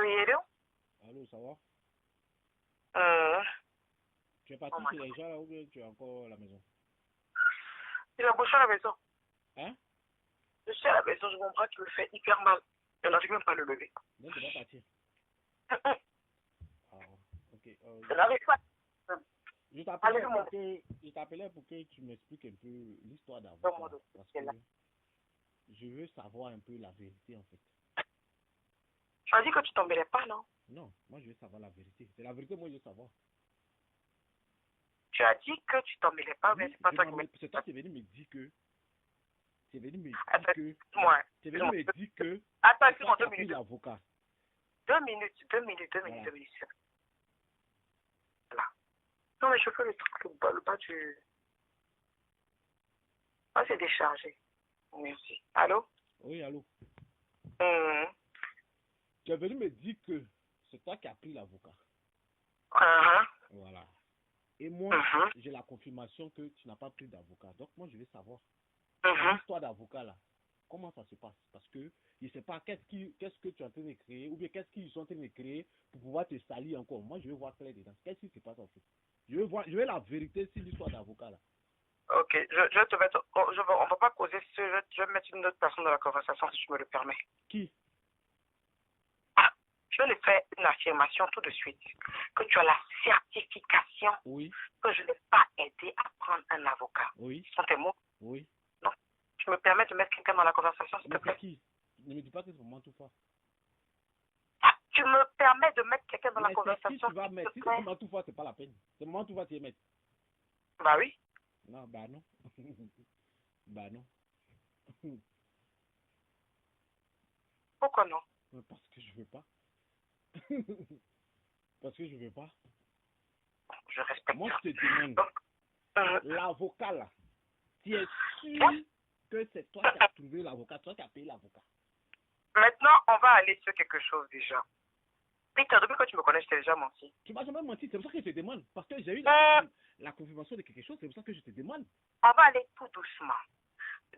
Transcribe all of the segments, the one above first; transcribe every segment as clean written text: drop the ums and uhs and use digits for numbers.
Oui, hello? Allô, ça va? Euh, Tu es oh parti my chez God. les gens là ou bien tu es encore à la maison? Il a bouché à la maison. Hein? Je suis à la maison, je mon bras qui me fait hyper mal. Je n'arrive même pas à le lever. Donc tu vas partir. Ah, ok. Je n'arrive pas. Je Allez, t'appelais pour que tu m'expliques un peu l'histoire mon d'avocat. dos. Parce C'est que là. je veux savoir un peu la vérité en fait. Tu as dit que tu t'embêtais pas, non? Non, moi je veux savoir la vérité. C'est la vérité, moi je veux savoir. Tu as dit que tu t'embêtais pas, mais Oui, c'est pas toi qui m'as c'est toi qui es venu me dire que. Tu es venu me dire Attends, que. moi. Tu es venu me dire que. Attends, C'est toi excuse-moi, qui as 2 pris minutes. l'avocat. 2 minutes, 2 minutes, 2 minutes, Voilà. 2 minutes. Là. Non, mais je fais le truc, le bas du. Ah, c'est déchargé. Merci. Allô? Oui, allô. Hum. Tu es venu me dire que c'est toi qui as pris l'avocat. Uh-huh. Voilà. Et moi, Uh-huh. j'ai la confirmation que tu n'as pas pris d'avocat. Donc, moi, je veux savoir, Uh-huh. l'histoire d'avocat, là, comment ça se passe? Parce que je ne sais pas qu'est-ce que tu es en train de créer, ou bien qu'est-ce qu'ils sont en train de créer pour pouvoir te salir encore. Moi, je veux voir clair dedans. Qu'est-ce qui se passe en fait? Je veux la vérité sur l'histoire d'avocat, là. Ok, je vais te mettre. On ne va pas causer ce. Je vais mettre une autre personne dans la conversation si tu me le permets. Qui? Ah, je vais lui faire une affirmation tout de suite. Que tu as la certification Oui. que je n'ai pas aidé à prendre un avocat. Oui. Ce sont tes mots? Oui. Non. Tu me permets de mettre quelqu'un dans la conversation, s'il te Mais plaît? c'est qui? Ne me dis pas que c'est vraiment tout fort. Ah, tu me permets de mettre quelqu'un dans la Mais c'est conversation, qui tu vas s'il mettre? te Si c'est plaît? vraiment tout fort, c'est pas la peine. C'est moment tout fort, tu vas mettre. Bah oui. Non, bah non. Bah non. Pourquoi non? Parce que je veux pas. Parce que je veux pas. Je respecte. Moi, je te demande, Donc, l'avocat là, tu es sûr que c'est toi qui as trouvé l'avocat, toi qui as payé l'avocat? maintenant, on va aller sur quelque chose déjà. Peter, depuis que tu me connais, je t'ai déjà menti. Tu m'as jamais menti, c'est pour ça que je te demande. Parce que j'ai eu la confirmation de quelque chose, c'est pour ça que je te demande. On va aller tout doucement.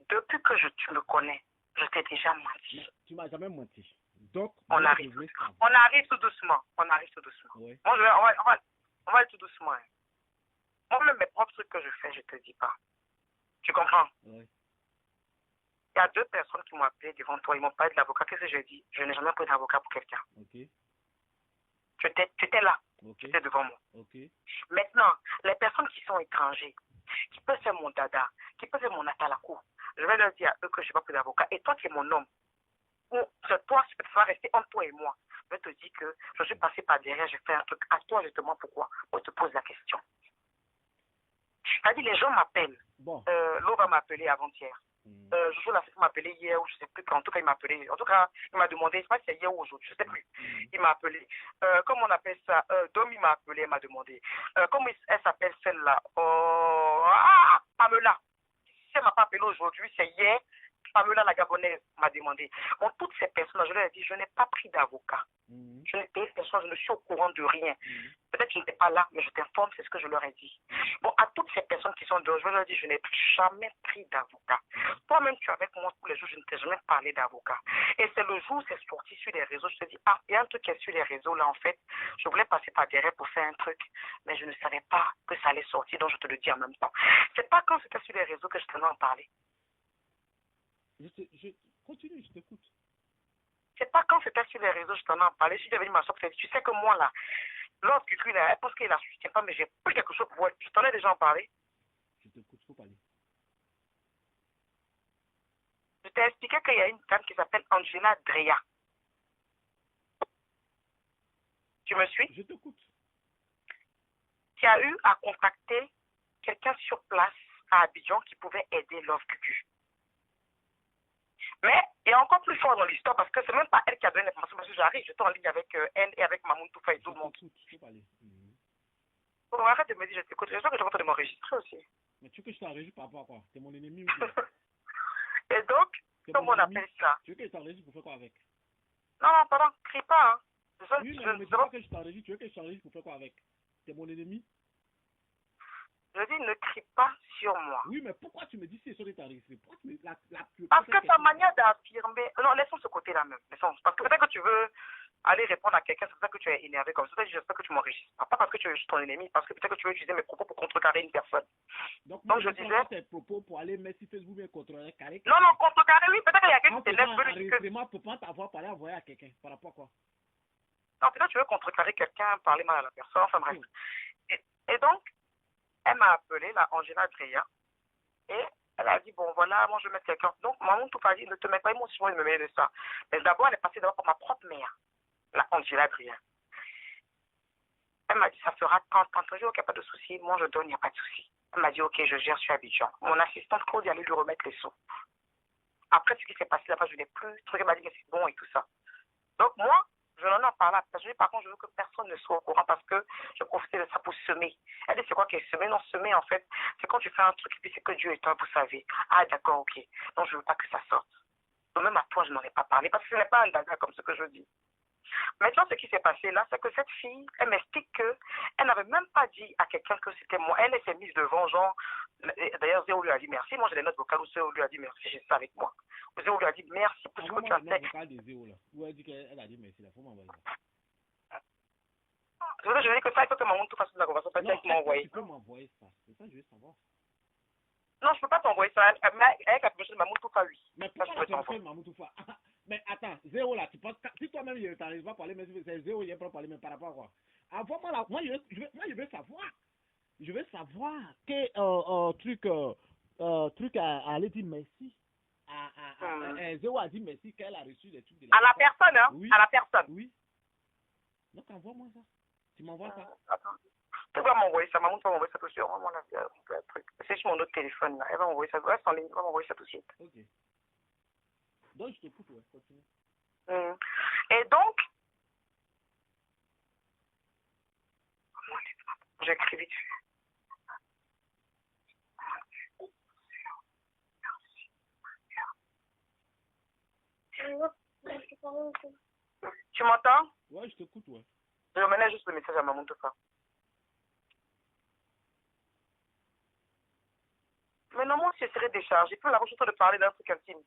Depuis que tu me connais, je t'ai déjà menti. Mais tu m'as jamais menti. Donc, On moi, arrive. je veux savoir. On arrive tout doucement. On arrive tout doucement. Oui. Moi, on va aller tout doucement. Hein. Moi-même, mes propres trucs que je fais, je te dis pas. Tu comprends? Oui. Il y a 2 personnes qui m'ont appelé devant toi. Ils m'ont parlé de l'avocat. Qu'est-ce que j'ai dit? Je n'ai jamais pris d'avocat pour quelqu'un. Ok. Tu étais là. Ok. Tu étais devant moi. Ok. Maintenant, les personnes qui sont étrangers, qui peuvent faire mon dada, qui peuvent faire mon atalakou, je vais leur dire à eux que je n'ai pas pris d'avocat. Et toi qui es mon homme, ou c'est toi, ça va rester entre toi et moi. Je vais te dire que je suis passé par derrière, j'ai fait un truc. À toi, je te demande pourquoi. Moi, je te pose la question. C'est-à-dire, les gens m'appellent. Bon. L'eau va m'appeler avant-hier. Jojo l'a fait m'appeler hier ou je ne sais plus quand. En tout cas, il m'a appelé. En tout cas, il m'a demandé, je ne sais pas si c'est hier ou aujourd'hui, je ne sais plus. Il m'a appelé. Comment on appelle ça? Dom, il m'a appelé, il m'a demandé. Comment elle s'appelle celle-là? Pamela. Si elle ne m'a pas appelé aujourd'hui, c'est hier. Pamela, la Gabonaise, m'a demandé. Bon, toutes ces personnes, je leur ai dit, je n'ai pas pris d'avocat. Je n'ai payé personne, je ne suis au courant de rien. Peut-être que je n'étais pas là, mais je t'informe, c'est ce que je leur ai dit. Bon, à toutes ces personnes qui sont dehors, je leur ai dit, je n'ai jamais pris d'avocat. Toi-même, tu es avec moi tous les jours, je ne t'ai jamais parlé d'avocat. Et c'est le jour où c'est sorti sur les réseaux, je te dis, il y a un truc qui est sur les réseaux là, en fait. Je voulais passer par derrière pour faire un truc, mais je ne savais pas que ça allait sortir, donc je te le dis en même temps. C'est pas quand c'était sur les réseaux que je t'en ai en parler. Je continue, je t'écoute. C'est pas quand c'était sur les réseaux, je t'en ai parlé. Si j'avais dit ma soeur, tu sais que moi, là, lorsque lui, là, elle pense qu'il la soutient pas, mais j'ai pris quelque chose pour elle. Je t'en ai déjà en parlé. Je t'écoute, faut parler. Je t'ai expliqué qu'il y a une dame qui s'appelle Angela Dreya. Tu me suis? Je t'écoute. Tu as eu à contacter quelqu'un sur place à Abidjan qui pouvait aider Love Cucu. Mais il y a encore plus fort dans l'histoire parce que c'est même pas elle qui a donné l'information. Parce que j'arrive, j'étais en ligne avec elle et avec Mamoun Toufa et tout le monde. Faut parler. Bon, arrête de me dire, je t'écoute. J'espère que je vais de m'enregistrer aussi. Mais tu veux que je t'enregistre par rapport à quoi? T'es mon ennemi ou quoi? Et donc, comment on appelle ça? Tu veux que je t'enregistre pour faire quoi avec? Non, non, pardon, crie pas. Hein. Oui, mais ne me dis pas que je t'enregistre. Tu veux que je t'enregistre pour faire quoi avec? T'es mon ennemi? Je dis, ne crie pas sur moi. Oui, mais pourquoi tu me dis si ils sont enregistrés? Pourquoi tu me... Parce que ta manière d'affirmer... Non, laissons ce côté-là même. Laissons. Parce que peut-être que tu veux aller répondre à quelqu'un, c'est pour ça que tu es énervé comme ça. J'espère que tu m'enrichis. Pas parce que tu es juste ton ennemi, parce que peut-être que tu veux utiliser mes propos pour contrecarrer une personne. Donc je disais... tes propos pour aller mettre sur Facebook et contrecarrer. Non, contrecarrer, oui. Peut-être qu'il y a quelqu'un qui t'élève. Pour pas t'avoir parlé envoyer à quelqu'un. Par rapport à quoi? Non, peut-être tu veux contrecarrer quelqu'un, parler mal à la personne. Enfin bref. Et donc, elle m'a appelé, la Angela Dreya. Et elle a dit, bon, voilà, moi, je vais mettre quelqu'un. Donc, maman tout a dit, ne te mets pas émotionnellement, il me met de ça. Mais d'abord, elle est passée d'abord par ma propre mère, la Angela Dreya. Elle m'a dit, ça fera quand j'ai dit, ok, pas de souci. Moi, je donne, il n'y a pas de souci. Elle m'a dit, ok, je gère sur Abidjan. Mon assistante Claude allait lui remettre les sous. Après, ce qui s'est passé là-bas, je n'ai plus. Le truc, elle m'a dit que c'est bon et tout ça. Donc, moi, je n'en ai pas parlé à personne. Par contre, je veux que personne ne soit au courant parce que je profitais de ça pour semer. Elle dit, c'est quoi qui est semé? Non, semer, en fait, c'est quand tu fais un truc et puis c'est que Dieu et toi, vous savez. Ah, d'accord, ok. Donc, je ne veux pas que ça sorte. Donc, même à toi, je n'en ai pas parlé parce que ce n'est pas un dada comme ce que je dis. Maintenant, ce qui s'est passé là, c'est que cette fille, elle m'explique qu'elle n'avait même pas dit à quelqu'un que c'était moi. Elle s'est mise devant, genre, d'ailleurs, Zéo lui a dit merci. Moi, j'ai des notes vocales où Zéo lui a dit merci, j'ai ça avec moi. Zéo lui a dit merci pour ce que tu as fait. Vocale de Zéo, là, où elle dit qu'elle a dit merci, là, faut m'envoyer ça. Je veux dire que ça, il faut que maman tout fasse la conversation, peut-être qu'il m'a envoyé. Tu peux m'envoyer ça, c'est ça que je veux savoir. Non, je peux pas t'envoyer ça. Elle a besoin de Mamoun Toufa, oui. Mais pourquoi tu as fait Mamoun Toufa? Mais attends, Zéo là, tu penses si toi-même il t'arrive pas à parler, mais c'est Zéo il est pas parler, mais par rapport à quoi? Envoie-moi là, moi je veux savoir. Je veux savoir que truc à aller dire merci. Zéo a dit merci qu'elle a reçu des trucs de la personne, hein? Oui. À la personne. Oui. Donc envoie-moi ça. Tu m'envoies ça. Attends. Tu vas m'envoyer ça, maman va m'envoyer ça tout de suite. C'est sur mon autre téléphone là. Elle va m'envoyer ça. Reste en ligne, elle va m'envoyer ça tout de suite. Ok. Donc je t'écoute, ouais, continue. Et donc, j'écris vite fait. Tu m'entends? Ouais, je t'écoute, ouais. Je menais juste le message à maman tout ça. Mais non, moi, je serais déchargée. Puis la chose de parler d'un truc intime.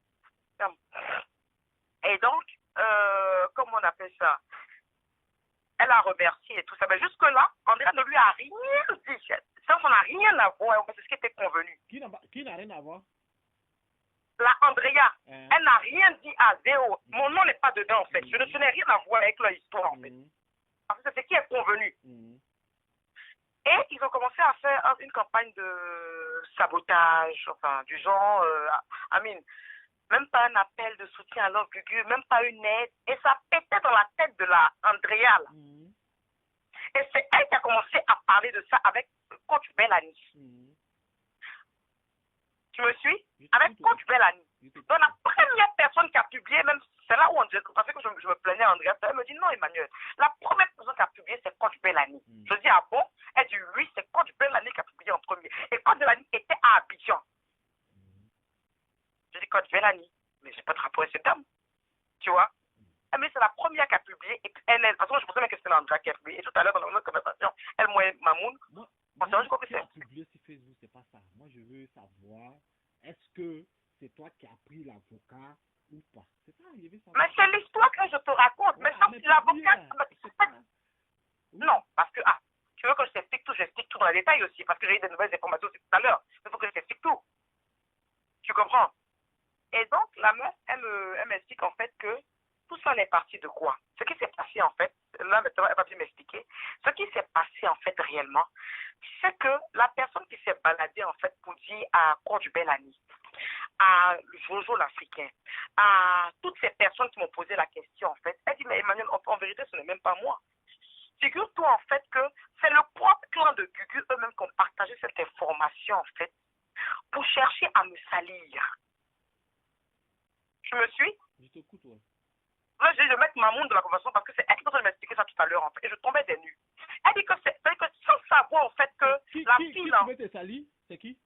Et donc, comment on appelle ça? Elle a remercié et tout ça. Mais jusque-là, Andrea ne lui a rien dit. Ça n'a rien à voir. C'est ce qui était convenu. Qui n'a rien à voir? La Andrea, elle n'a rien dit à Zéo. Mon nom n'est pas dedans, en fait. Je n'ai rien à voir avec leur histoire, en fait. Parce que c'est ce qui est convenu. Et ils ont commencé à faire une campagne de sabotage, enfin, du genre, même pas un appel de soutien à Love Gugu, même pas une aide. Et ça pétait dans la tête de la Andrea, là. Et c'est elle qui a commencé à parler de ça avec coach Bellani. Tu me suis? Avec coach Bellani. Donc la première personne qui a publié, même c'est là où Andrea, parce que je me plaignais à Andrea, elle me dit non Emmanuel, la première personne qui a publié c'est coach Bellani. Je dis ah bon? Elle dit oui, c'est coach Bellani qui a publié en premier. Et coach Bellani était à Abidjan. Je dis coach Bellani, mais j'ai pas de rapport avec cette dame. Tu vois? Mais c'est la première qui a publié. Et elle, de toute façon, je pensais même que c'était Andrea qui a publié. Et tout à l'heure, dans notre conversation, elle, moi et Mamoun, on s'est rendu compte que c'est. Publié sur Facebook, c'est pas ça. Moi, je veux savoir, est-ce que c'est toi qui as pris l'avocat ou pas? C'est ça, je veux savoir. Mais c'est l'histoire que je te raconte. Ouais, mais sans l'avocat. Non, parce que, tu veux que je t'explique tout dans les détails aussi, parce que j'ai eu des nouvelles informations aussi tout à l'heure. Il faut que je t'explique tout. Tu comprends? Et donc, la meuf, elle m'explique en fait que tout ça est parti de quoi? Ce qui s'est passé en fait, là maintenant elle va bien m'expliquer, ce qui s'est passé en fait réellement, c'est que la personne qui s'est baladée en fait pour dire à Coach Bellani, à Jojo l'Africain, à toutes ces personnes qui m'ont posé la question en fait, elle dit mais Emmanuel, en vérité ce n'est même pas moi. Figure-toi en fait que c'est le propre clan de Gugu eux-mêmes qui ont partagé cette information en fait pour chercher à me salir. Tu me suis? Je t'écoute, ouais. Là, je vais mettre Mamoun dans la conversation parce que c'est elle qui m'a expliqué ça tout à l'heure en fait. Et je tombais des nues. Elle dit que sans savoir en fait que la fille. Qui pouvait te salir? C'est qui?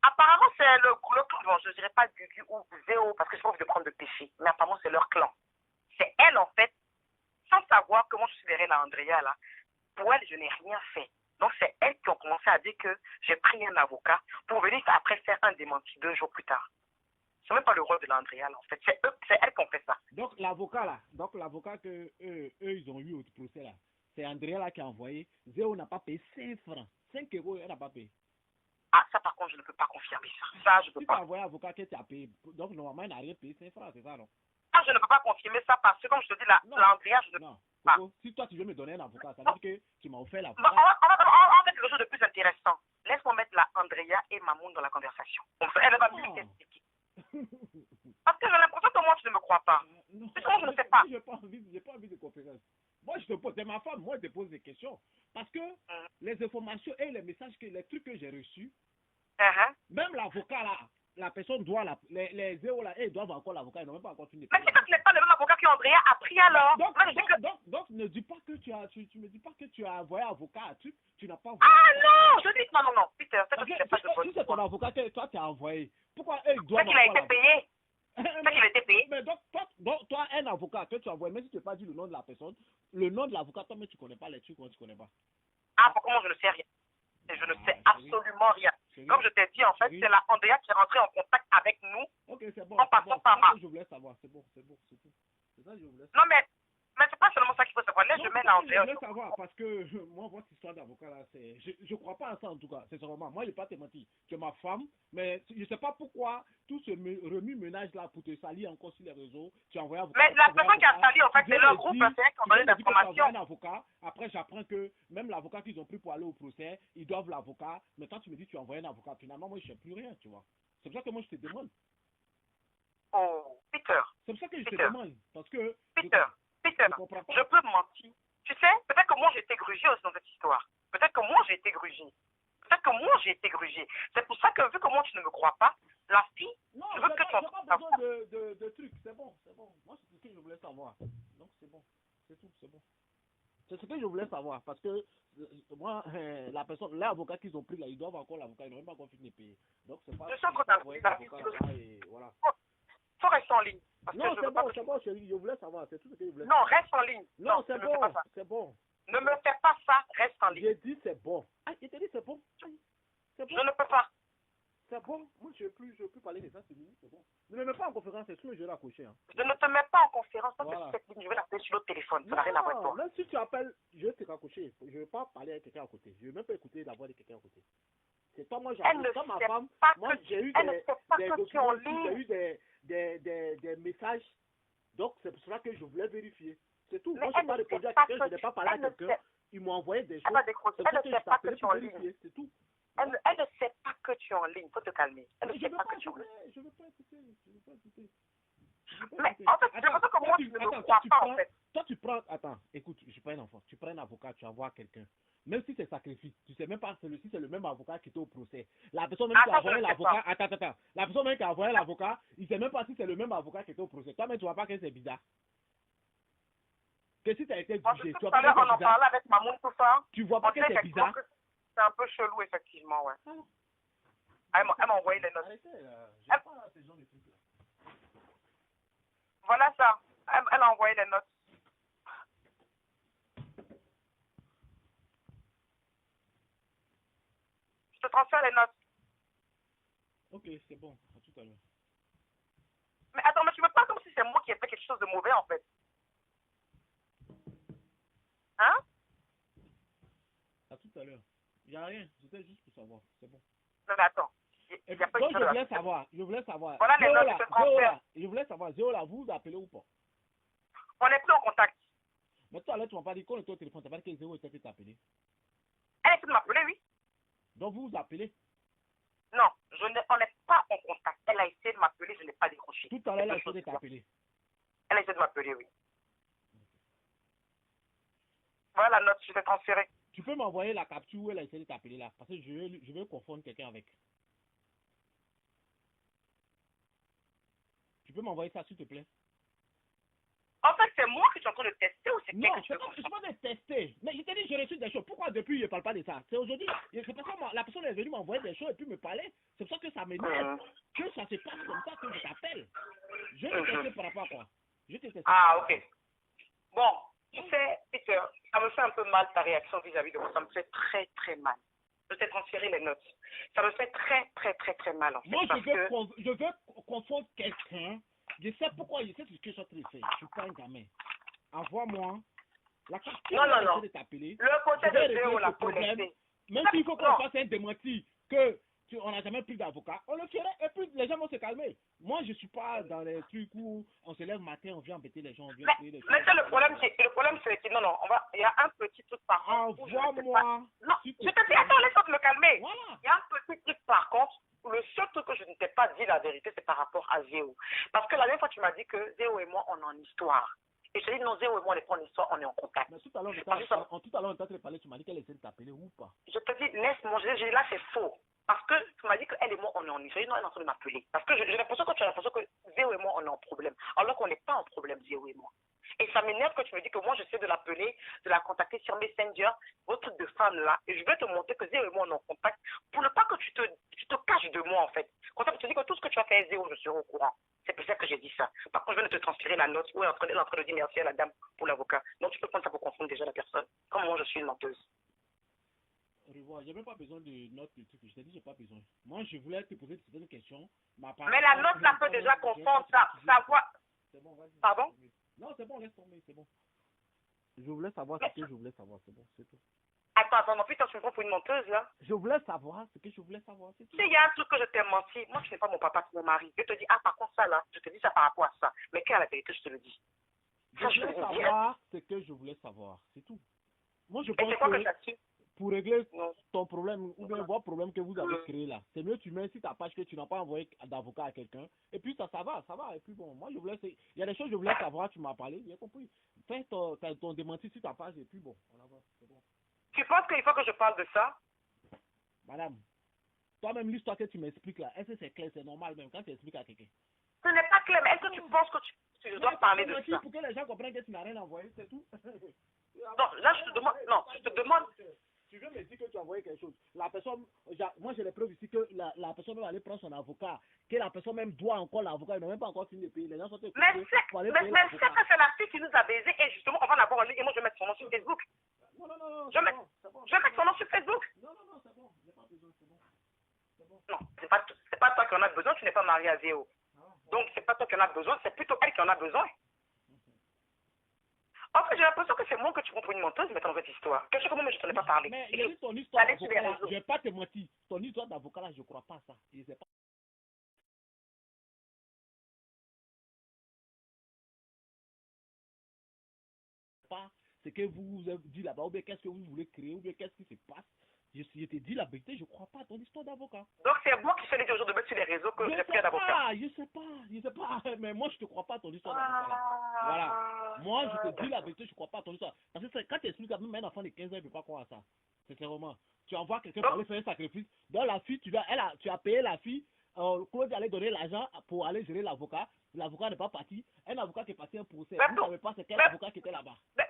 Apparemment, c'est le clan. Bon, je ne dirais pas Gugu ou Zéo parce que je pas envie de prendre de péché. Mais apparemment, c'est leur clan. C'est elle en fait, sans savoir comment je suis derrière la Andrea là. Pour elle, je n'ai rien fait. Donc, c'est elle qui ont commencé à dire que j'ai pris un avocat pour venir après faire un démenti 2 jours plus tard. C'est même pas le rôle de l'Andrea, en fait. C'est elle qui ont fait ça. Donc, l'avocat que eux, ils ont eu au procès, là, c'est Andrea là qui a envoyé. Zéo n'a pas payé 5 francs. 5 euros, elle n'a pas payé. Ah, ça, par contre, je ne peux pas confirmer ça. Ça, je ne peux Si tu pas. as envoyé l'avocat que tu as payé, donc normalement, il n'a rien payé 5 francs, c'est ça, non? Ah, je ne peux pas confirmer ça parce que, comme je te dis, l'Andrea, je ne peux Non, pas. Coco, si toi, tu veux me donner un avocat, ça veut dire que tu m'as offert Bah, l'avocat. on va faire quelque chose de plus intéressant. Laisse-moi mettre la Andrea et Mamoun dans la conversation. Elle va mieux t'expliquer. Parce que j'ai l'impression que moi, tu ne me crois pas. Non, Puisque je ne sais pas. j'ai pas envie de conférence. Moi, je te pose, c'est ma femme, moi, je te pose des questions. Parce que les informations et les messages, les trucs que j'ai reçus, même l'avocat là, la personne doit, les zéros là, ils doivent encore l'avocat, ils n'ont même pas encore fini. Mais c'est parce que ce n'est pas le même avocat qu'Andrea a pris alors. Donc, ne dis pas que tu me dis pas que tu as envoyé avocat à truc, tu n'as pas envoyé. Ah non, je dis non, Peter, c'est que c'est pas de Si c'est ton avocat que toi tu as envoyé, pourquoi eux ils doivent. C'est qu'il a été payé. C'est qu'il a été payé. Mais donc, toi, un avocat que tu as envoyé, même si tu n'as pas dit le nom de la personne, le nom de l'avocat, toi, mais tu ne connais pas les trucs, tu ne connais pas. Ah, pour comment je ne sais rien. Je ne sais absolument rien. Comme je t'ai dit, en fait, c'est la Andrea qui est rentrée en contact avec nous. Ok, c'est bon. En passant par moi. Je voulais savoir, c'est bon, c'est tout. C'est ça que je voulais savoir. Non, mais c'est pas seulement ça qu'il faut savoir. Laisse, je mets la Andrea. Je voulais savoir, parce que moi, votre histoire d'avocat, là, c'est. Je ne crois pas à ça, en tout cas, c'est sûrement. Moi, je n'ai pas te mentir. Tu es ma femme, mais je ne sais pas pourquoi tout ce remue-ménage là pour te salir encore sur les réseaux. Tu as envoyé avocat. Mais la personne qui a sali, en fait, c'est leur groupe, c'est eux qui ont donné l'information. Un avocat. Après, j'apprends que même l'avocat qu'ils ont pris pour aller au procès, ils doivent l'avocat. Mais quand tu me dis que tu as envoyé un avocat, finalement, moi, je ne sais plus rien, tu vois. C'est pour ça que moi, je te demande. Oh, Peter. C'est pour ça que je te demande. Parce que. Peter, je peux mentir. Tu sais, peut-être que moi, j'ai été grugé aussi dans cette histoire. Peut-être que moi, j'ai été grugé. C'est pour ça que, vu que moi, tu ne me crois pas, la fille, non, je veux que tu n'as pas besoin de trucs. C'est bon. Moi, c'est ce que je voulais savoir. Donc, c'est bon. C'est tout, c'est bon. C'est ce que je voulais savoir. Parce que moi, l'avocat qu'ils ont pris là, ils doivent encore l'avocat. Ils n'ont même pas encore fini de payer. Donc, c'est pas. Je sens que tu as pris l'avocat et voilà. Faut rester en ligne. Non, c'est bon, chérie. Je voulais savoir. C'est tout ce que je voulais savoir. Non, reste en ligne. Non, c'est bon. C'est bon. Ne me fais pas ça, reste en ligne. J'ai dit c'est bon. Ah, il t'a dit c'est bon. Je ne peux pas. C'est bon. Moi, je ne veux plus parler de ça, c'est bon. Ne me mets pas en conférence, c'est sûr que je vais l'accrocher. Hein. Je ne te mets pas en conférence, parce que cette ligne, je vais l'appeler sur l'autre téléphone. Ça n'a rien à voir avec toi. Même si tu appelles, je vais te raccrocher. Je ne vais pas parler avec quelqu'un à côté. Je ne vais même pas écouter la voix de quelqu'un à côté. C'est pas moi, j'appelle. Comme ma femme, moi, j'ai eu des documents, j'ai eu des messages. Donc, c'est pour cela que je voulais vérifier. C'est tout. Moi, je n'ai pas répondu à quelqu'un, je n'ai pas parlé à quelqu'un. Ils m'ont envoyé des choses. Elle ne sait pas que tu es en ligne. C'est tout. Elle ne sait pas que tu es en ligne. Faut te calmer. Elle ne sait pas que tu es en ligne. Je ne veux pas écouter. Mais en fait, c'est pour ça que moi, je ne me crois pas, en fait. Toi, tu prends. Attends, écoute, je suis pas un enfant. Tu prends un avocat, tu envoies quelqu'un. Même si c'est sacrifice, tu sais même pas si c'est le même avocat qui était au procès. La personne même qui a envoyé l'avocat. Attends. La personne même qui a envoyé l'avocat, il sait même pas si c'est le même avocat qui était au procès. Toi, mais tu vois pas que c'est bizarre. Que si tu as été jugé, tu vois pas que c'est bizarre. On en parlait avec Mamoun, tout ça. Tu vois pas que c'est bizarre. C'est un peu chelou, effectivement, ouais. Elle m'a envoyé les notes. Arrêtez, là. J'aime pas ces gens de trucs là. Voilà ça. Elle a envoyé les notes. Je te transfère les notes. Ok, c'est bon. À tout à l'heure. Mais attends, mais tu me parles comme si c'est moi qui ai fait quelque chose de mauvais, en fait. Hein? À tout à l'heure. Il n'y a rien. C'était juste pour savoir. C'est bon. Non, mais attends. Donc, je voulais savoir. Voilà les notes, je te transfère. Je voulais savoir, Zéola, vous vous appelez ou pas? On n'est plus en contact. Mais toi, là, tu m'as pas dit qu'on était au téléphone. Tu n'as pas dit que Zéo était t'appeler. Elle essaie de m'appeler, oui. Donc, vous vous appelez? Non, on n'est pas en contact. Elle a essayé de m'appeler, je n'ai pas décroché. Tout à l'heure, elle a essayé de t'appeler. Elle a essayé de m'appeler, oui. Voilà la note, je t'ai transférée. Tu peux m'envoyer la capture où elle a essayé de t'appeler là? Parce que je vais confondre quelqu'un avec. Tu peux m'envoyer ça, s'il te plaît? En fait, c'est moi que tu es en train de tester ou c'est non, que tu veux? Non, je ne pas de tester. Mais je t'ai dit, j'ai reçu des choses. Pourquoi depuis, je ne parle pas de ça? C'est aujourd'hui. C'est parce que la personne est venue m'envoyer des choses et puis me parler. C'est pour ça que ça m'énerve. Que ça se passe comme ça que je t'appelle. Je vais te tester par rapport à quoi? Je vais te tester. Ah, ok. Bon, tu sais, Peter, ça me fait un peu mal ta réaction vis-à-vis de moi. Ça me fait très, très mal. je t'ai transféré les notes. Ça me fait très, très, très, très mal, en fait. Moi, parce que... je veux confondre quelqu'un. Je sais pourquoi, je sais ce que je suis en train de faire. Je suis pas un gamin. Envoie-moi la carte. Non. De t'appeler. Le côté de Zéo, la problème. Même s'il faut qu'on fasse un démenti que on n'a jamais pris d'avocat, on le ferait et puis les gens vont se calmer. Moi, je suis pas dans les trucs où on se lève le matin, on vient embêter les gens, on vient créer des choses. Mais ça, le problème, c'est que non, il y a un petit truc par contre. Envoie-moi. Non, je te dis, attends, laisse-moi me calmer. Voilà. Il y a un petit truc par contre. Le seul truc que je ne t'ai pas dit la vérité, c'est par rapport à Zéo. Parce que la dernière fois, tu m'as dit que Zéo et moi, on est en histoire. Et je te dis, non, Zéo et moi, on n'est pas en histoire, on est en contact. Mais tout à l'heure, on t'a parlé, tu m'as dit qu'elle essaie de t'appeler ou pas? Je te dis, laisse-moi, là, c'est faux. Parce que tu m'as dit qu'elle et moi, on est en histoire. Non, elle est en train de m'appeler. Parce que j'ai l'impression que tu as l'impression que Zéo et moi, on est en problème. Alors qu'on n'est pas en problème, Zéo et moi. Et ça m'énerve que tu me dis que moi, j'essaie de l'appeler, de la contacter sur Messenger, votre truc de femme là. Et je vais te montrer que Zéo et moi, on est en contact. Pour ne pas que tu te caches de moi, en fait. Comme ça, tu te dis que tout ce que tu as fait à Zéo, je serai au courant. C'est pour ça que j'ai dit ça. Par contre, je viens de te transférer la note où elle est en train de dire merci à la dame pour l'avocat. Donc, tu peux prendre ça pour confondre déjà la personne. Comme moi, je suis une menteuse. Revoir, j'ai même pas besoin de notes de trucs. Je t'ai dit, j'ai pas besoin. Moi, je voulais te poser certaines questions. Mais la note, ça peut déjà confondre savoir. C'est bon, vas-y. Pardon? Non, c'est bon, laisse tomber, c'est bon. Je voulais savoir ce que je voulais savoir, c'est bon, c'est tout. Attends, non, putain, tu me prends pour une menteuse, là? Je voulais savoir ce que je voulais savoir, c'est tout. Tu sais, il y a un truc que je t'ai menti. Moi, je n'ai pas mon papa, c'est mon mari. Je te dis, ah, par contre, ça, là, je te dis ça par rapport à ça. Mais quelle est la vérité, je te le dis. Ça, je voulais savoir ce que je voulais savoir, c'est tout. Moi, je pense que pour régler ton problème, ou bien votre problème que vous avez créé là, c'est mieux tu mets sur ta page que tu n'as pas envoyé d'avocat à quelqu'un. Et puis ça va. Et puis bon, moi, il y a des choses que je voulais savoir, tu m'as parlé, j'ai compris. Fais ton démenti sur ta page et puis bon, on avance, c'est bon. Tu penses qu'il faut que je parle de ça? Madame, toi-même, l'histoire que tu m'expliques là, est-ce que c'est clair, c'est normal même quand tu expliques à quelqu'un? Ce n'est pas clair, mais est-ce que tu penses que tu dois parler de ça? Pour que les gens comprennent que tu n'as rien envoyé, c'est tout. Non, là, je te demande. Tu veux me dire que tu as envoyé quelque chose. La personne, moi j'ai les preuves ici que la personne va aller prendre son avocat, que la personne même doit encore l'avocat, il n'a même pas encore fini de payer. Les gens sont mais c'est que c'est la fille qui nous a baisés et justement, on va l'avoir en ligne et moi je vais mettre son nom sur Facebook. Non, je vais mettre son nom sur Facebook. Non, c'est bon, j'ai pas besoin, c'est bon. Non, c'est pas toi qui en as besoin, tu n'es pas marié à Zéo. Donc c'est pas toi qui en as besoin, c'est plutôt elle qui en a besoin. En fait, j'ai l'impression que c'est moi que tu prends pour une menteuse, mais dans cette histoire. Quelque chose comme moi, je t'en ai pas parlé. Mais ton histoire d'avocat, je vais pas te mentir. Ton histoire d'avocat là, je crois pas à ça. Je sais pas ce que vous avez dit là-bas, ou bien qu'est-ce que vous voulez créer, ou bien qu'est-ce qui se passe. Je te dis la vérité, je crois pas à ton histoire d'avocat. Donc c'est moi qui fais les jours de mettre sur les réseaux que j'ai pris d'avocat. Je sais pas, mais moi je te crois pas à ton histoire d'avocat. Voilà. Moi je te dis la vérité, je crois pas à ton histoire. Parce que quand tu expliques à même un enfant de 15 ans, il ne peut pas croire à ça. Sincèrement. Tu envoies quelqu'un pour aller faire un sacrifice. Dans la fille, tu as payé la fille. Claude allait donner l'argent pour aller gérer l'avocat. L'avocat n'est pas parti. Un avocat qui est parti un procès. Vous ne savez pas c'est quel avocat qui était là-bas. Mais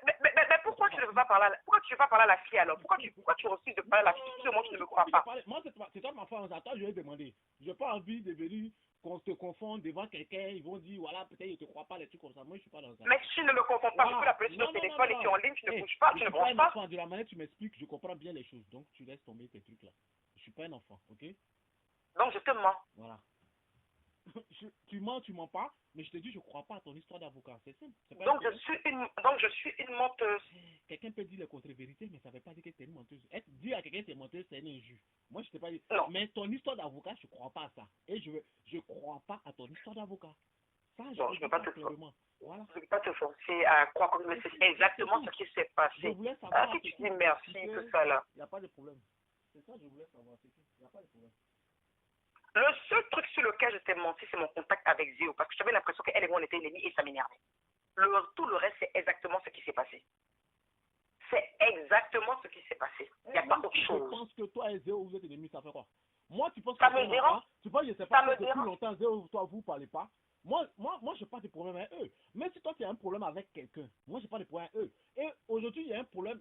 pourquoi tu ne veux pas parler pourquoi tu ne veux pas parler à la fille alors? Pourquoi tu refuses de parler à la fille? Moi, tu ne me crois pas. Moi, c'est toi ma femme. Attends, je vais demander. Je n'ai pas envie de venir qu'on te confonde devant quelqu'un. Ils vont dire, voilà, peut-être ils ne te croient pas, les trucs comme ça. Moi, je ne suis pas dans ça. Mais si tu ne me confonds pas, je peux l'appeler sur le téléphone et tu es en ligne, tu ne bouges pas, tu ne branches pas. Enfant, de la manière que tu m'expliques, je comprends bien les choses. Donc, tu laisses tomber tes trucs là. Je ne suis pas un enfant, ok? Donc, je te mens. Voilà. Tu mens pas, mais je te dis, je crois pas à ton histoire d'avocat, c'est simple. Donc je suis une menteuse. Quelqu'un peut dire les contre-vérités, mais ça ne veut pas dire que tu es une menteuse. Dire à quelqu'un que tu es menteuse, c'est une injure. Moi, je ne t'ai pas dit. Non. Mais ton histoire d'avocat, je ne crois pas à ça. Et je crois pas à ton histoire d'avocat. Ça, je ne peux pas te forcer. Voilà. Je ne peux pas te forcer à croire comme c'est exactement ce qui s'est passé. Je voulais savoir. Si tu dis merci, tout ça là. Il n'y a pas de problème. C'est ça que je voulais savoir. Il n'y a pas de problème. Le seul truc sur lequel je t'ai menti, c'est mon contact avec Zéo, parce que j'avais l'impression qu'elle et moi on était ennemis et ça m'énervait. Tout le reste, c'est exactement ce qui s'est passé. C'est exactement ce qui s'est passé. Il n'y a pas autre chose. Je pense que toi et Zéo, vous êtes ennemis, ça fait quoi? Moi, tu penses que ça me dérange? Tu penses, je sais pas, depuis longtemps, Zéo, toi, vous parlez pas. Moi, je n'ai pas de problème avec eux. Mais si toi, tu as un problème avec quelqu'un, moi, je n'ai pas de problème avec eux. Et aujourd'hui, il y a un problème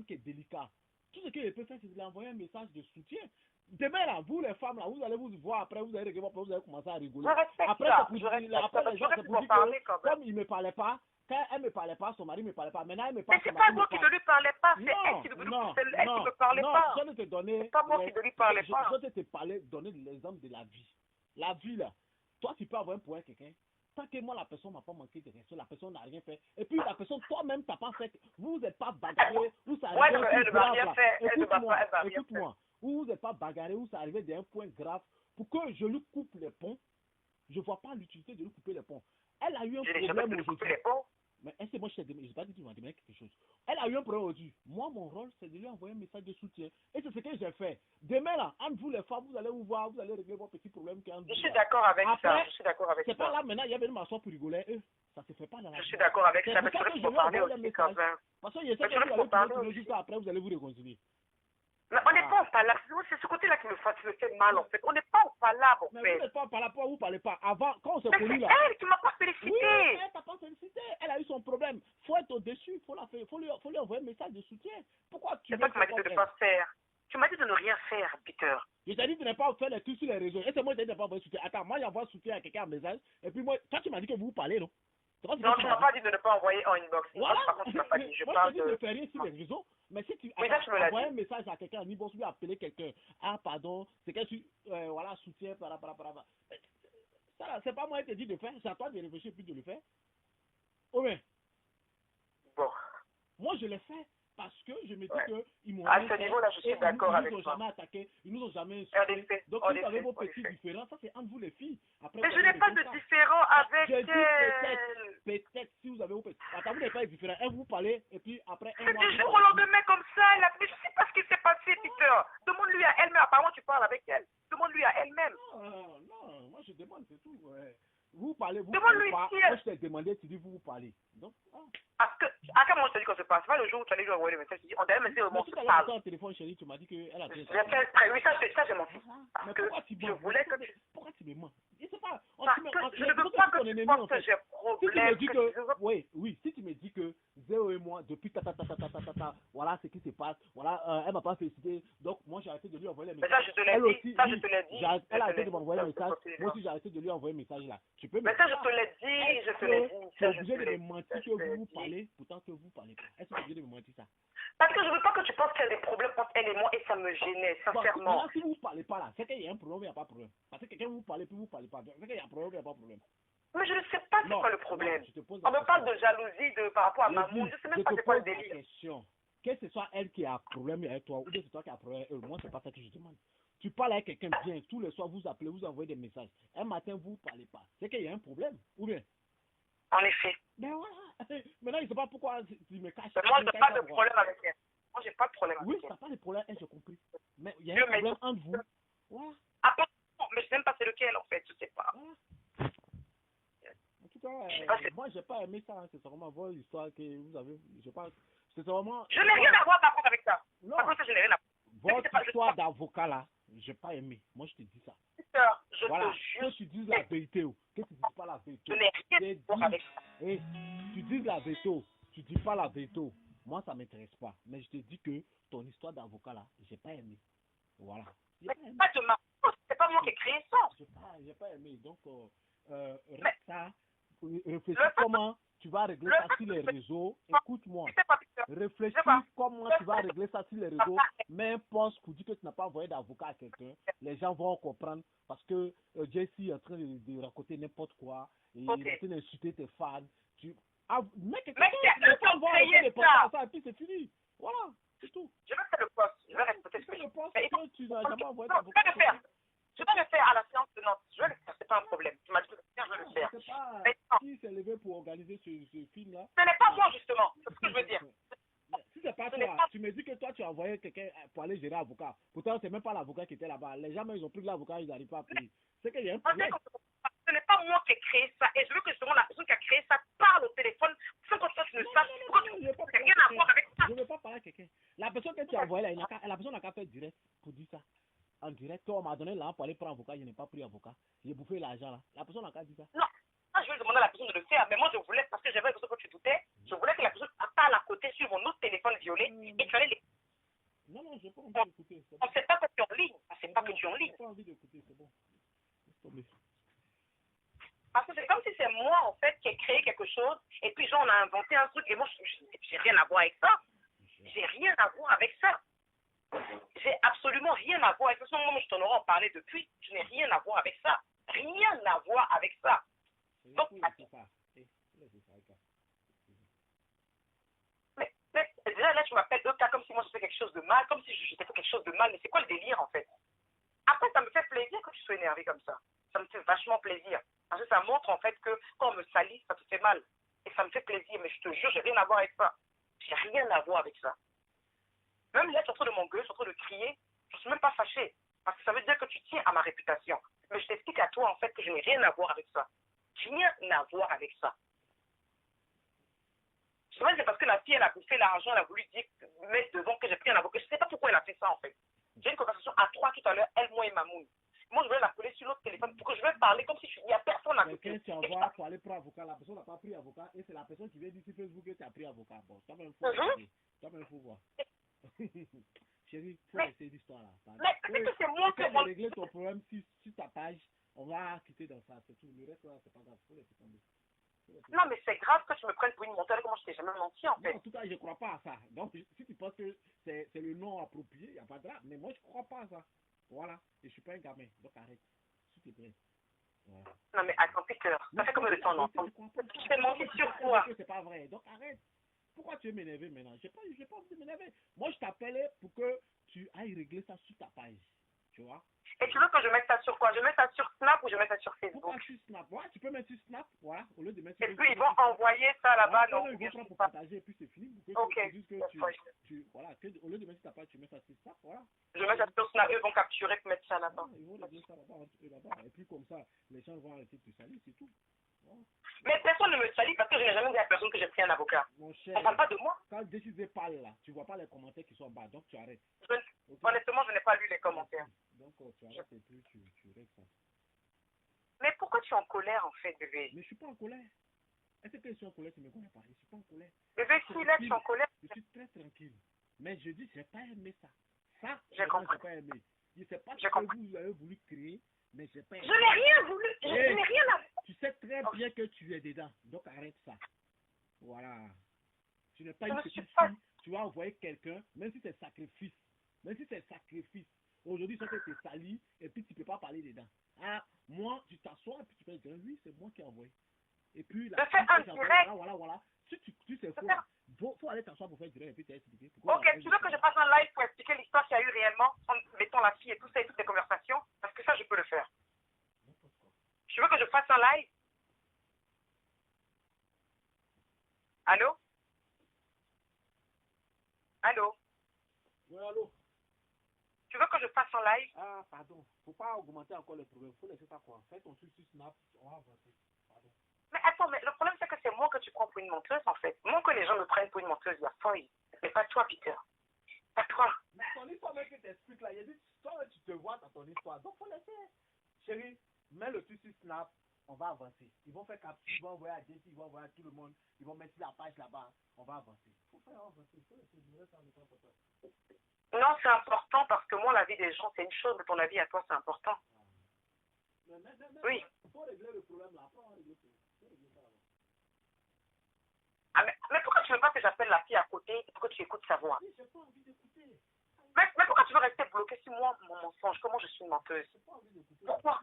qui est délicat. Tout ce qu'il peut faire, c'est de lui envoyer un message de soutien. Demain, là, vous, les femmes, là, vous allez vous voir après, vous allez regarder, vous allez commencer à rigoler. Après, les gens, c'est pour dire que, comme il ne me parlait pas, quand elle me parlait pas, son mari me parlait pas. Maintenant, elle me Mais parle. c'est pas moi qui ne lui parlais pas, c'est elle Non, qui ne non, me parlait non, pas. je ne te donnais. C'est pas moi qui ne lui parlais pas. Je te parlais, donner l'exemple de la vie. La vie, là. Toi, tu peux avoir un point quelqu'un. Tant que moi, la personne m'a pas manqué de respect, la personne n'a rien fait. Et puis, la personne, toi-même, t'as pas fait. Vous n'êtes pas bagarré, vous ça Ouais, arrive elle ne va rien faire. Écoute-moi, vous n'êtes pas bagarré, vous ça arrivé d'un point grave. Pour que je lui coupe les ponts, je vois pas l'utilité de lui couper les ponts. Elle a eu un problème aujourd'hui. Mais est-ce que moi, je n'ai pas dit que tu m'as demandé quelque chose. Elle a eu un problème aujourd'hui. Moi, mon rôle, c'est de lui envoyer un message de soutien. Et c'est ce que j'ai fait. Demain, là, entre vous les femmes, vous allez vous voir, vous allez régler vos petits problèmes. Je suis d'accord avec ça. Je suis d'accord avec ça. C'est pas là, maintenant, il y avait une m'asseoir pour rigoler. Ça se fait pas dans la vie. Je suis d'accord avec ça, mais tu risques de parler aussi quand même. Parce que je sais que vous allez tourner juste après, vous allez vous réconcilier. Mais on n'est pas en palabre. C'est ce côté-là qui me fait mal, en fait. On n'est pas en palabre, en fait. Mais vous n'êtes pas en palabre, pourquoi vous ne parlez pas? Avant, quand on s'est connus là. C'est elle qui m'a pas félicité. Oui, elle t'a pas félicité. Elle a eu son problème. Faut être au-dessus. Faut lui envoyer un message de soutien. Pourquoi tu veux pas que tu m'as dit de ne pas faire. Tu m'as dit de ne rien faire, Peter. Je t'ai dit de ne pas faire les trucs sur les réseaux. Et c'est moi qui t'ai dit de ne pas envoyer soutien. Attends, moi j'envoie soutien à quelqu'un en message. Et puis moi, toi tu m'as dit que vous parlez, non? Non, tu m'as pas dit de ne pas envoyer en inbox. Voilà. Par contre, tu m'as pas dit. Je moi, parle je te dis de faire rien sur les réseaux. Mais si tu envoies un message à quelqu'un en inbox, lui appeler quelqu'un. Ah, pardon, c'est que tu, voilà, soutien, par. Ça, c'est pas moi qui t'ai dit de faire. C'est à toi de réfléchir puis de le faire. Oui. Bon. Moi, je l'ai fait. Parce que je me dis qu'ils m'ont. À ce niveau-là, je suis d'accord avec toi. Ils nous ont jamais attaqué, ils nous ont jamais insulté. Donc, vous avez vos petits différends, ça c'est entre vous les filles. Après, mais je n'ai pas de différent avec elle. Peut-être si vous avez vos petits. Attends, vous n'êtes pas différents. Elle vous parlez et puis après. C'est du jour au lendemain comme ça. Mais je ne sais pas ce qui s'est passé, Peter. Demande-lui à elle-même. Apparemment, tu parles avec elle. Demande-lui à elle-même. Non, moi je demande, c'est tout. Vous parlez, vous parlez pas. Moi je t'ai demandé, tu dis vous parlez. Donc, parce que, à quel moment je t'ai dit qu'on se passe? Pas le jour où tu allais lui envoyer le message, tu dis, on devait me dire au moment où tu parles. Au téléphone, chérie, tu m'as dit qu'elle a dit. Oui, ça, j'ai menti. Mais pourquoi tu je voulais que tu. Pourquoi tu me mens? Je sais pas. Je ne veux pas que tu penses que j'ai problème. Oui, si tu me dis que Zéo et moi, depuis voilà ce qui se passe, voilà, elle m'a pas félicité, donc moi j'ai arrêté de lui envoyer les messages. Mais ça, je te l'ai dit. Ça, je te l'ai dit. Elle a arrêté de m'envoyer un message. Moi aussi, j'ai arrêté de lui envoyer un message là. Tu peux me. Mais ça, je te l'ai dit. Je te l'ai dit. Tu es obligé de me mentir que vous parlez, pourtant que vous parlez pas. Est-ce que tu es obligé de me mentir ça? Parce que je veux pas que tu penses qu'il y a des problèmes entre elle et moi et ça me gênait, sincèrement. Si vous ne parlez pas là, c'est qu'il y a un problème ou il n'y a pas de problème. Parce que quelqu'un vous parle puis vous ne parlez pas. C'est qu'il y a un problème ou il n'y a pas de problème. Mais je ne sais pas c'est quoi le problème. On me parle de jalousie par rapport à maman. Je ne sais même pas c'est quoi le délire. Que ce soit elle qui a un problème avec toi ou que c'est toi qui a un problème avec elle, moi c'est pas ça que je demande. Tu parles avec quelqu'un bien, tous les soirs vous appelez, vous envoyez des messages. Un matin vous ne parlez pas. C'est qu'il y a un problème, ou bien? En effet. Mais voilà. Maintenant, je ne sais pas pourquoi tu me caches. Moi, je n'ai pas de problème avec elle. Moi, j'ai pas de problème avec elle. Oui, ça n'a pas de problème, j'ai compris. Mais il y a un problème entre vous. Voilà. Après, mais je ne sais même pas c'est lequel, en fait. Je ne sais pas. Voilà. En tout cas, moi, je n'ai pas aimé ça. Hein. C'est vraiment votre histoire que vous avez. Je pense. C'est vraiment. Je n'ai rien à voir par contre avec ça. Non. Par contre, ça, je n'ai rien à voir. Votre histoire d'avocat là, j'ai pas aimé. Moi, je te dis ça. Je te jure. Que tu dises la vérité ou que tu dises pas la vérité. Je n'ai rien à voir avec ça. Et tu dis la vérité, tu dis pas la vérité. Moi, ça m'intéresse pas. Mais je te dis que ton histoire d'avocat là, j'ai pas aimé. Voilà. Mais c'est pas moi qui ai créé ça. J'ai pas aimé. Donc, reste ça. Réfléchis comment tu vas régler ça sur les réseaux. Écoute-moi. Réfléchis comment tu vas régler ça sur les réseaux. Mets un post pour dire que tu n'as pas envoyé d'avocat à quelqu'un. Les gens vont comprendre parce que Jesse est en train de raconter n'importe quoi. Et il est en train d'insulter tes fans. Mets quelqu'un ça et puis c'est fini. Voilà, c'est tout. Je vais faire le post. Je vais respecter ce que le post que tu n'as jamais envoyé d'avocat. Je vais le faire à la séance de Nantes. Je vais le faire, c'est pas un problème. Tu m'as dit que je vais le faire. Je sais pas qui s'est levé pour organiser ce film-là. Ce n'est pas moi, justement. C'est ce que je veux dire. Si c'est pas toi, tu me dis que toi, tu as envoyé quelqu'un pour aller gérer l'avocat. Pourtant, c'est même pas l'avocat qui était là-bas. Les gens, ils ont pris l'avocat, ils n'arrivent pas à payer. C'est qu'il y a un problème. Ce n'est pas moi qui ai créé ça. Et je veux que justement la personne qui a créé ça parle au téléphone sans que toi tu ne saches. Pourquoi tu n'as rien à voir avec ça? Je ne veux pas parler à quelqu'un. La personne que tu as envoyée là, la personne n'a qu'à faire direct pour dire ça. En direct, on m'a donné l'argent pour aller prendre avocat, je n'ai pas pris avocat. J'ai bouffé l'argent là. La personne n'a qu'à dire ça. Non, moi je vais demander à la personne de le faire, mais moi je voulais, parce que j'avais l'impression que tu doutais, je voulais que la personne parle à côté sur mon autre téléphone violet et tu allais les. Non, j'ai pas envie d'écouter. On ne sait pas que tu es en ligne. On ne sait pas que tu es en ligne. J'ai pas envie d'écouter, c'est bon. Laisse tomber. Parce que c'est comme si c'est moi, en fait, qui ai créé quelque chose, et puis genre, on a inventé un truc, et moi, j'ai rien à voir avec ça. J'ai rien à voir avec ça. J'ai absolument rien à voir avec ça. Moi, je t'en aurais en parlé depuis. Je n'ai rien à voir avec ça. Rien à voir avec ça. Donc, mais déjà, là, tu m'appelles deux cas comme si moi, je fais quelque chose de mal, comme si j'étais fait quelque chose de mal. Mais c'est quoi le délire, en fait? Après, ça me fait plaisir que tu sois énervé comme ça. Ça me fait vachement plaisir. Parce que ça montre, en fait, que quand on me salit, ça te fait mal. Et ça me fait plaisir. Mais je te jure, j'ai rien à voir avec ça. J'ai rien à voir avec ça. Même là, tu es en train de m'engueuler, tu es en train de crier. Je ne suis même pas fâchée. Parce que ça veut dire que tu tiens à ma réputation. Mais je t'explique à toi, en fait, que je n'ai rien à voir avec ça. Rien à voir avec ça. Je sais que c'est parce que la fille, elle a bouffé l'argent, elle a voulu dire, mettre devant que j'ai pris un avocat. Je ne sais pas pourquoi elle a fait ça, en fait. J'ai une conversation à trois tout à l'heure, elle, moi et Mamoun. Moi, je vais l'appeler sur l'autre téléphone pour que je vais parler comme si il n'y a personne à côté. Quelqu'un tu envoies pour aller prendre avocat, la personne n'a pas pris avocat et c'est la personne qui vient dire sur Facebook que tu as pris avocat. Bon, toi-même, faut voir. Chérie, faut laisser l'histoire-là. Mais c'est moi qui vais régler ton problème sur ta page. On va quitter dans ça, c'est tout. Le reste, là, c'est pas grave. Faut laisser tomber. Non, mais c'est grave que tu me prennes pour une menteuse, comment je t'ai jamais menti, en fait. Non, en tout cas, je ne crois pas à ça. Donc, si tu penses que c'est le nom approprié, il n'y a pas de grave. Mais moi, je ne crois pas à ça. Voilà. Et je ne suis pas un gamin. Donc, arrête. S'il te plaît. Voilà. Non, mais attends, Peter, ça fait combien de temps, non? Tu t'es menti sur quoi? C'est pas vrai. Donc, arrête. Pourquoi tu veux m'énerver maintenant? Je n'ai pas envie de m'énerver. Moi, je t'appelais pour que tu ailles régler ça sur ta page. Tu vois? Et tu veux que je mette ça sur quoi? Je mets ça sur Snap ou je mets ça sur Facebook? Pourquoi sur Snap? Ouais, tu peux mettre sur Snap, voilà, au lieu de mettre sur Facebook. Et puis, ils vont envoyer ça là-bas, non? Ils vont prendre pour partager et puis c'est fini. Ok. Voilà, au lieu de mettre sur ta page, tu mets ça sur Snap, voilà. Je mets ça sur Snap, eux vont capturer pour mettre ça là-bas. Ils vont régler ça là-bas. Et puis comme ça, les gens vont arrêter de te salir, c'est tout. Voilà. Mais personne ne me salit parce que je n'ai jamais dit à personne que j'ai pris un avocat. Mon cher, on parle pas de moi. Quand décider parle là, tu vois pas les commentaires qui sont en bas, donc tu arrêtes. Honnêtement, je n'ai pas lu les commentaires. Donc tu arrêtes et puis tu règles ça. Mais pourquoi tu es en colère en fait, bébé? Mais je suis pas en colère. Est-ce que je suis en colère, tu me connais pas? Je suis pas en colère. Bébé, si là tu es en colère. Je suis très tranquille. Mais je dis, j'ai pas aimé ça. Ça, j'ai compris. J'ai pas aimé. Je sais pas ce que vous avez voulu créer, mais j'ai pas aimé. Je n'ai rien voulu. Je n'ai rien à. Tu sais très bien que tu es dedans. Donc arrête ça. Voilà. Tu n'es pas une petite fille. Tu vas envoyer quelqu'un, même si c'est sacrifice. Même si c'est sacrifice. Aujourd'hui, ça fait que tu sali et puis tu ne peux pas parler dedans. Ah, moi, tu t'assois et puis tu peux dire, oui, c'est moi qui ai envoyé. Et puis, là, voilà. Si tu sais faut aller t'asseoir pour faire direct et puis t'expliquer. Ok, tu veux que je fasse un live pour expliquer l'histoire qu'il y a eu réellement en mettant la fille et tout ça et toutes les conversations? Parce que ça, je peux le faire. Tu veux que je fasse un live? Allô? Allô? Oui, allô? Tu veux que je fasse un live? Ah, pardon. Faut pas augmenter encore le problème. Faut laisser ça quoi. Fais ton truc sur Snap, on va avancer. Pardon. Mais attends, mais le problème c'est que c'est moi que tu prends pour une menteuse en fait. Moi que les gens me prennent pour une menteuse, il y a folie. Mais pas toi, Peter. Pas toi. Mais ton histoire même que t'expliques là, il y a dit, toi tu te vois dans ton histoire. Donc faut laisser. Chérie, mets le truc sur Snap, on va avancer. Ils vont faire capture, ils vont envoyer à Jesse, ils vont envoyer à tout le monde, ils vont mettre la page là-bas, on va avancer. Faut faire avancer, faut laisser du reste en étant important. Non, c'est important parce que moi, la vie des gens, c'est une chose, mais ton avis à toi, c'est important. Oui. Il faut régler le problème là, après on va régler ça. Ah, mais pourquoi tu veux pas que j'appelle la fille à côté et pour que tu écoutes sa voix? Oui, j'ai pas envie d'écouter. Mais pourquoi tu veux rester bloqué sur moi, mon mensonge? Comment je suis une menteuse? J'ai pas envie d'écouter. Pourquoi?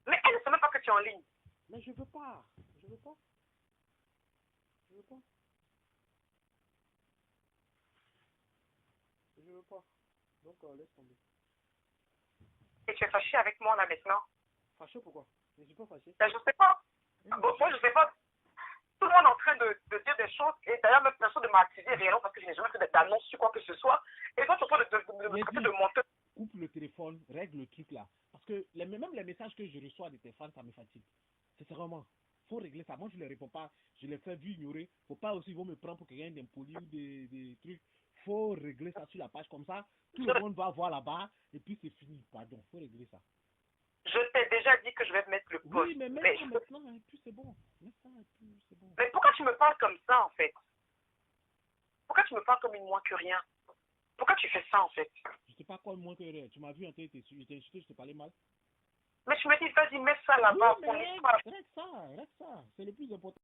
Mais elle ne sait même pas que tu es en ligne. Mais je veux pas. Je veux pas. Je veux pas. Je veux pas. Donc laisse tomber. Et tu es fâché avec moi là maintenant? Fâché pourquoi? Je suis pas fâché. Ben, je sais pas. Bon, moi je sais pas. Tout le monde est en train de dire des choses et d'ailleurs même personne ne m'a accusé réellement parce que je n'ai jamais fait d'annonce sur quoi que ce soit. Et toi tu es en train de me traiter de menteur. Coupe le téléphone, règle le truc là. Parce que même les messages que je reçois de tes fans, ça me fatigue. C'est vraiment. Faut régler ça. Moi je ne les réponds pas. Je les fais vu ignorer. Faut pas aussi ils vont me prendre pour quelqu'un d'impoli ou des trucs. Faut régler ça sur la page comme ça. Tout le monde va voir là-bas et puis c'est fini. Pardon, faut régler ça. Je t'ai déjà dit que je vais mettre le post. Oui, mais mets ça maintenant et puis c'est bon. Mets ça et puis c'est bon. Mais pourquoi tu me parles comme ça en fait? Pourquoi tu me parles comme une moins que rien? Pourquoi tu fais ça en fait? Je sais pas quoi moins que rien. Tu m'as vu en train de t'insulter, je te parlais mal. Mais je me dis, vas-y, mets ça là-bas. Oui, mais règle ça, c'est le plus important.